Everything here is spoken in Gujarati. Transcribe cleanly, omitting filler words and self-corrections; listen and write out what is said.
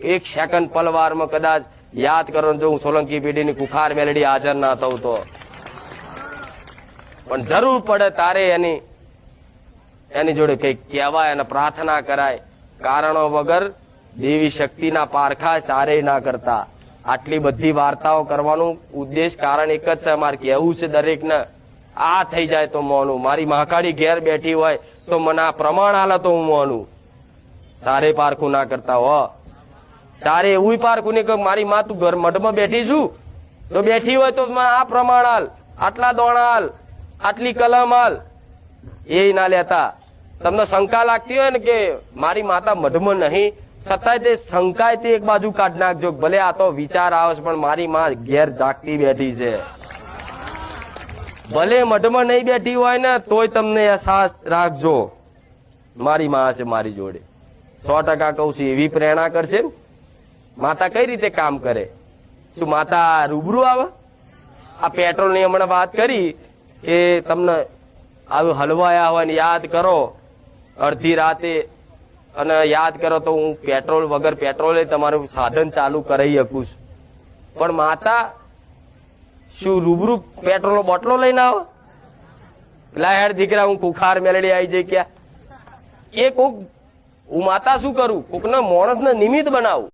એક સેકન્ડ પલવારમાં કદાચ યાદ કરો જો હું સોલંકી પેઢીની કુખાર મેલડી હાજર ના થઉં તો, પણ જરૂર પડે તારે એની જોડે કઈક કહેવાય અને પ્રાર્થના કરાય. કારણો વગર દેવી શક્તિના પારખા ચારેય ના કરતા. આટલી બધી વાર્તાઓ કરવાનું ઉદ્દેશ કારણ એક જ છે, મારે કહેવું છે દરેકને, આ થઈ જાય તો મોનું. મારી મહાકાળી ઘેર બેઠી હોય તો મને આ પ્રમાણ હાલે તો હું મોનું. સારે પારખું ના કરતા હો. સારે એવું પારખું નહીં કે મારી માં તું ઘર મઢમાં બેઠી છું તો બેઠી હોય તો આ પ્રમાણ હાલ, આટલા દોણા હાલ, આટલી કલમ હાલ, એ ના લેતા. તમને શંકા લાગતી હોય ને કે મારી માતા મઢમાં નહીં, છતાંય તે શંકાય તે એક બાજુ કાઢ નાખજો. ભલે આ તો વિચાર આવે છે પણ મારી માં ઘેર જાગતી બેઠી છે. ભલે મઢમાં નહીં બેઠી હોય ને તોય તમને અહેસાસ રાખજો મારી માં છે મારી જોડે. 100% કહું છું, એવી પ્રેરણા કરશે ને. માતા કઈ રીતે કામ કરે? શું માતા રૂબરૂ આવે? આ પેટ્રોલ ની હમણાં વાત કરી કે તમને આવું હલવાયા હોય ને યાદ કરો અડધી રાતે અને યાદ કરો તો હું પેટ્રોલ વગર પેટ્રોલે તમારું સાધન ચાલુ કરાવી શકું છું. પણ માતા શું રૂબરૂ પેટ્રોલ બોટલો લઈને આવે? લા હેડ દીકરા હું કુખાર મેલડી આવી જઈ ક્યાં? એ કોક હું માતા શું કરું, કોકના માણસને નિમિત્ત બનાવું.